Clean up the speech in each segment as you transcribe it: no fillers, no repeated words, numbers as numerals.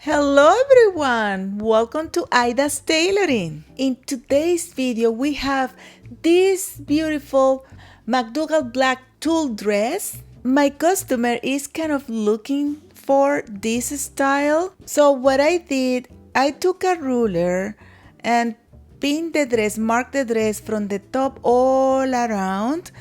Hello everyone! Welcome to Ida's Tailoring. In today's video we have this beautiful MacDougall black tulle dress. My customer is kind of looking for this style. So what I did, I took a ruler and pinned the dress, marked the dress from the top all around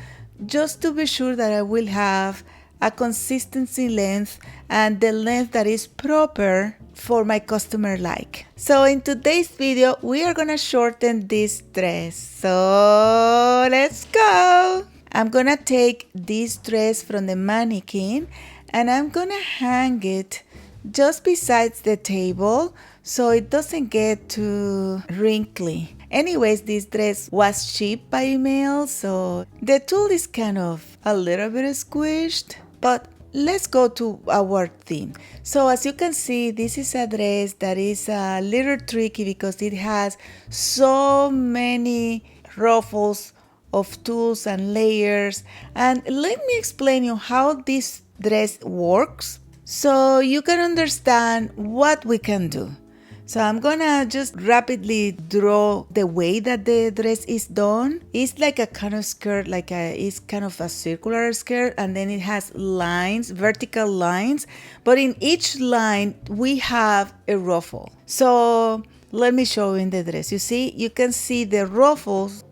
just to be sure that I will have a consistency length and the length that is proper for my customer like. So in today's video we are gonna shorten this dress. So let's go. I'm gonna take this dress from the mannequin and I'm gonna hang it just besides the table so it doesn't get too wrinkly. Anyways, this dress was shipped by mail, so the tulle is kind of a little bit squished, but let's go to our theme. So as you can see, this is a dress that is a little tricky because it has so many ruffles of tools and layers. And let me explain you how this dress works so you can understand what we can do. So I'm gonna just rapidly draw the way that the dress is done. It's like a kind of skirt, it's kind of a circular skirt, and then it has lines, vertical lines, but in each line we have a ruffle. So let me show you in the dress. You see, you can see the ruffles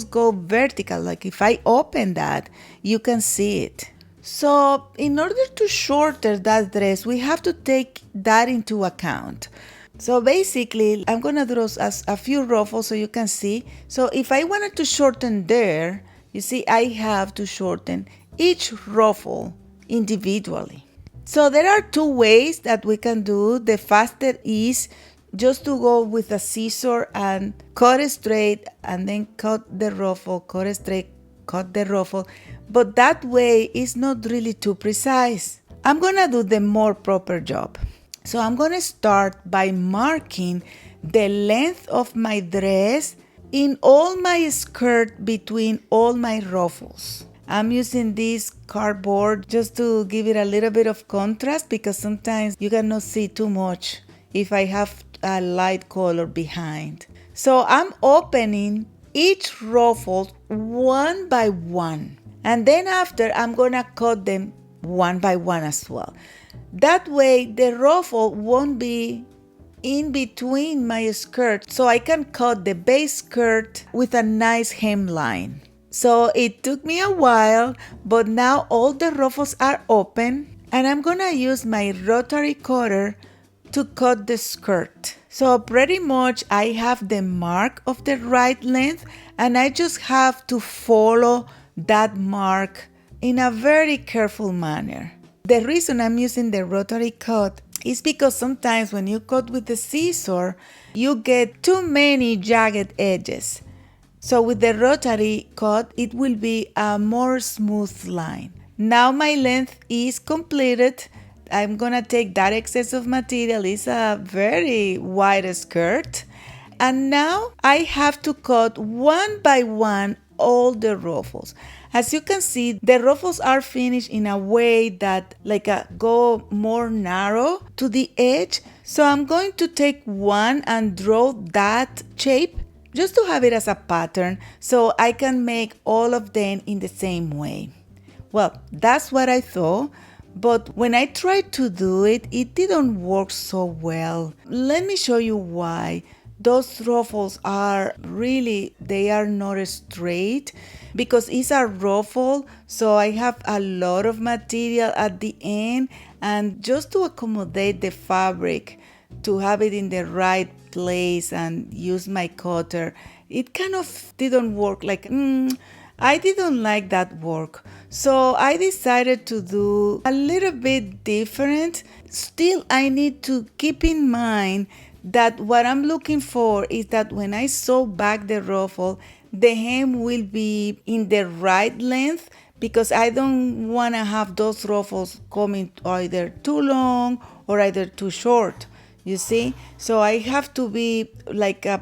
go vertical. Like if I open that, you can see it. So in order to shorten that dress, we have to take that into account. So basically, I'm gonna draw a few ruffles so you can see. So if I wanted to shorten there, you see I have to shorten each ruffle individually. So there are two ways that we can do. The faster is just to go with a scissor and cut it straight and then cut the ruffle, cut it straight, cut the ruffle. But that way is not really too precise. I'm gonna do the more proper job. So I'm gonna start by marking the length of my dress in all my skirt between all my ruffles. I'm using this cardboard just to give it a little bit of contrast because sometimes you cannot see too much if I have a light color behind. So I'm opening each ruffle one by one. And then after I'm gonna cut them one by one as well. That way the ruffle won't be in between my skirt, so I can cut the base skirt with a nice hemline. So it took me a while, but now all the ruffles are open and I'm gonna use my rotary cutter to cut the skirt. So pretty much I have the mark of the right length and I just have to follow that mark in a very careful manner. The reason I'm using the rotary cut is because sometimes when you cut with the scissor, you get too many jagged edges. So with the rotary cut, it will be a more smooth line. Now my length is completed. I'm gonna take that excess of material. It's a very wide skirt. And now I have to cut one by one all the ruffles. As you can see, the ruffles are finished in a way that go more narrow to the edge. So I'm going to take one and draw that shape just to have it as a pattern so I can make all of them in the same way. Well, that's what I thought. But when I tried to do it, it didn't work so well. Let me show you why. Those ruffles are they are not straight because it's a ruffle, so I have a lot of material at the end, and just to accommodate the fabric to have it in the right place and use my cutter, it kind of didn't work. I didn't like that work, so I decided to do a little bit different. Still, I need to keep in mind that what I'm looking for is that when I sew back the ruffle, the hem will be in the right length because I don't want to have those ruffles coming either too long or either too short. You see? So I have to be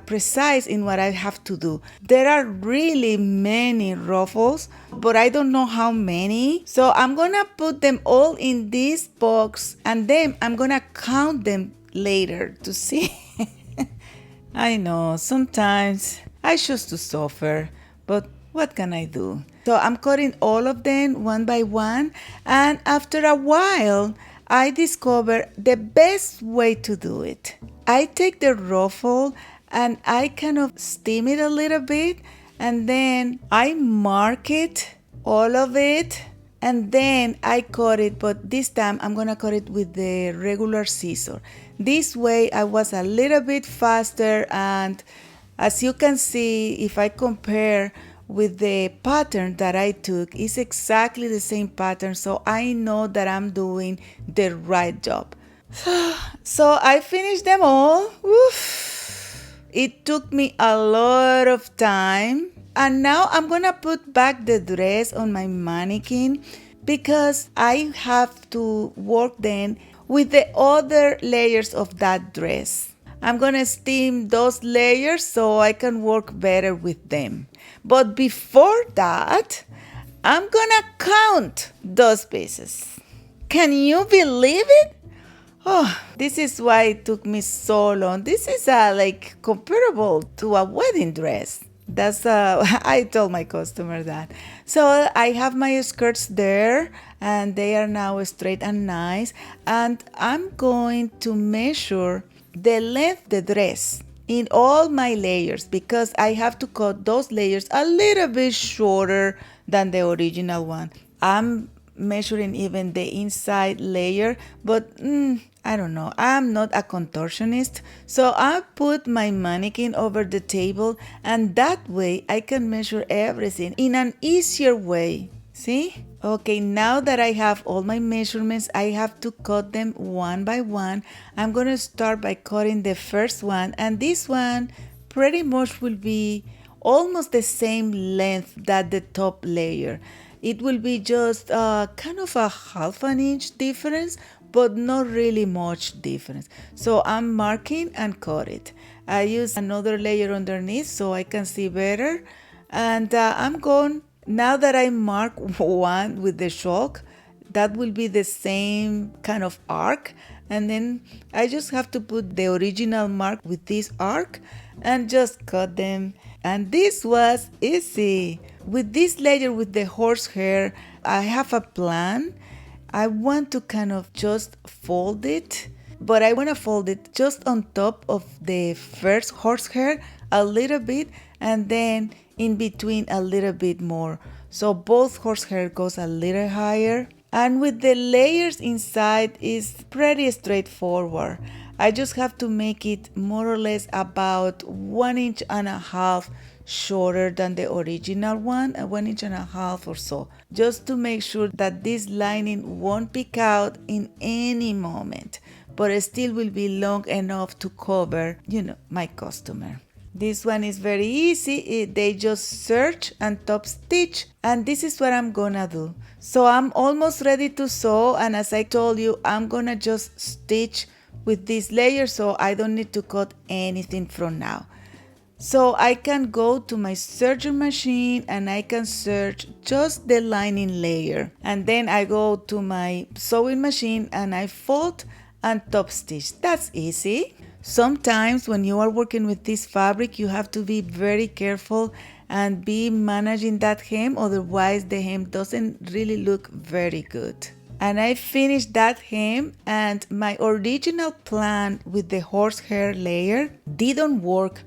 precise in what I have to do. There are really many ruffles, but I don't know how many. So I'm gonna put them all in this box and then I'm gonna count them later to see. I know, sometimes I choose to suffer, but what can I do? So I'm cutting all of them one by one, and after a while, I discover the best way to do it. I take the ruffle and I kind of steam it a little bit, and then I mark it, all of it, and then I cut it, but this time I'm gonna cut it with the regular scissor. This way I was a little bit faster, and as you can see, if I compare with the pattern that I took, it's exactly the same pattern, so I know that I'm doing the right job. So I finished them all. Oof. It took me a lot of time. And now I'm gonna put back the dress on my mannequin because I have to work then with the other layers of that dress. I'm gonna steam those layers so I can work better with them. But before that, I'm gonna count those pieces. Can you believe it? Oh, this is why it took me so long. This is like comparable to a wedding dress. That's I told my customer that. So I have my skirts there, and they are now straight and nice. And I'm going to measure the length of the dress in all my layers because I have to cut those layers a little bit shorter than the original one. I'm measuring even the inside layer, but I don't know, I'm not a contortionist, so I put my mannequin over the table, and that way I can measure everything in an easier way. See? Okay, now that I have all my measurements, I have to cut them one by one. I'm gonna start by cutting the first one, and this one pretty much will be almost the same length that the top layer. It will be just kind of a half an inch difference, but not really much difference. So I'm marking and cut it. I use another layer underneath so I can see better. And I'm going, now that I mark one with the chalk, that will be the same kind of arc. And then I just have to put the original mark with this arc and just cut them. And this was easy. With this layer with the horsehair, I have a plan. I want to kind of just fold it, but I want to fold it just on top of the first horsehair a little bit, and then in between a little bit more. So both horsehair goes a little higher. And with the layers inside is pretty straightforward. I just have to make it more or less about 1.5 inches shorter than the original one, 1.5 inches or so, just to make sure that this lining won't peek out in any moment, but it still will be long enough to cover, my customer. This one is very easy. They just serge and top stitch, and this is what I'm gonna do. So I'm almost ready to sew, and as I told you, I'm gonna just stitch with this layer so I don't need to cut anything from now. So I can go to my serger machine and I can serge just the lining layer, and then I go to my sewing machine and I fold and top stitch. That's easy. Sometimes when you are working with this fabric, you have to be very careful and be managing that hem, otherwise the hem doesn't really look very good. And I finished that hem, and my original plan with the horsehair layer didn't work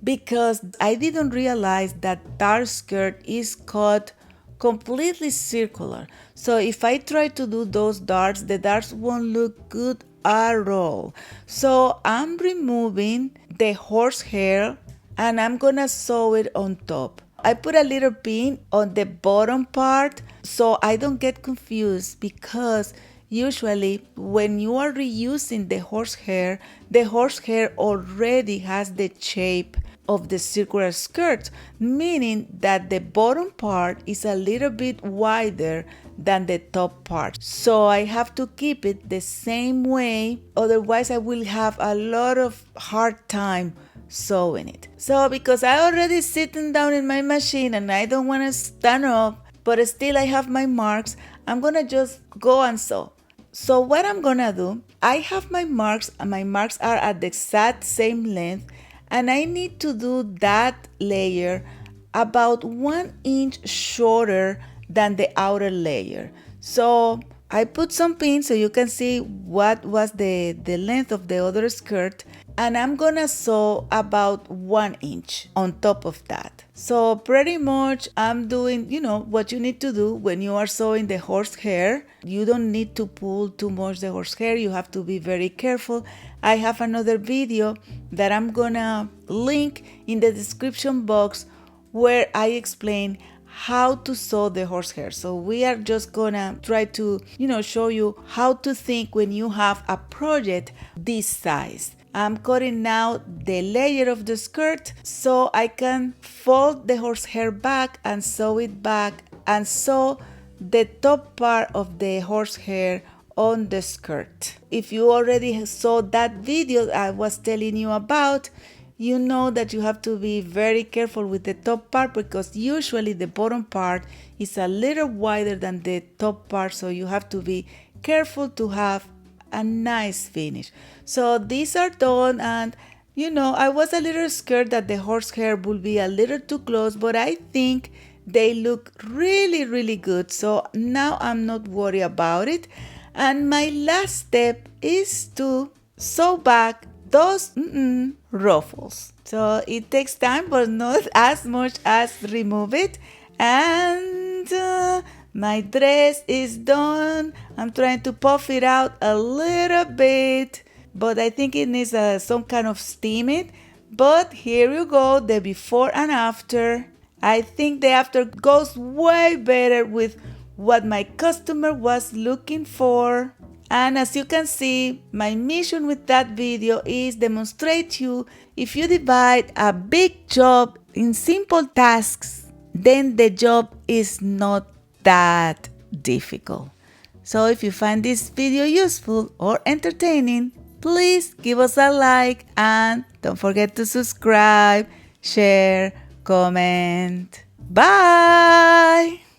because I didn't realize that dark skirt is cut completely circular. So if I try to do those darts, the darts won't look good at all. So I'm removing the horsehair and I'm gonna sew it on top. I put a little pin on the bottom part so I don't get confused, because usually when you are reusing the horsehair already has the shape of the circular skirt, meaning that the bottom part is a little bit wider than the top part. So I have to keep it the same way, otherwise I will have a lot of hard time sewing it. So because I already sitting down in my machine and I don't want to stand up, but still I have my marks, I'm gonna just go and sew. So what I'm gonna do, I have my marks and my marks are at the exact same length, and I need to do that layer about 1 inch shorter than the outer layer. So I put some pins so you can see what was the length of the other skirt, and I'm gonna sew about 1 inch on top of that. So pretty much I'm doing, what you need to do when you are sewing the horsehair. You don't need to pull too much the horsehair. You have to be very careful. I have another video that I'm gonna link in the description box where I explain how to sew the horsehair. So we are just gonna try to, show you how to think when you have a project this size. I'm cutting now the layer of the skirt so I can fold the horsehair back and sew it back and sew the top part of the horsehair on the skirt. If you already saw that video I was telling you about, you know that you have to be very careful with the top part because usually the bottom part is a little wider than the top part, so you have to be careful to have a nice finish. So these are done, and I was a little scared that the horsehair would be a little too close, but I think they look really, really good. So now I'm not worried about it. And my last step is to sew back those ruffles. So it takes time, but not as much as remove it. And my dress is done. I'm trying to puff it out a little bit, but I think it needs some kind of steaming. But here you go, the before and after. I think the after goes way better with what my customer was looking for. And as you can see, my mission with that video is demonstrate you if you divide a big job in simple tasks, then the job is not that difficult. So if you find this video useful or entertaining, please give us a like and don't forget to subscribe, share, comment. Bye!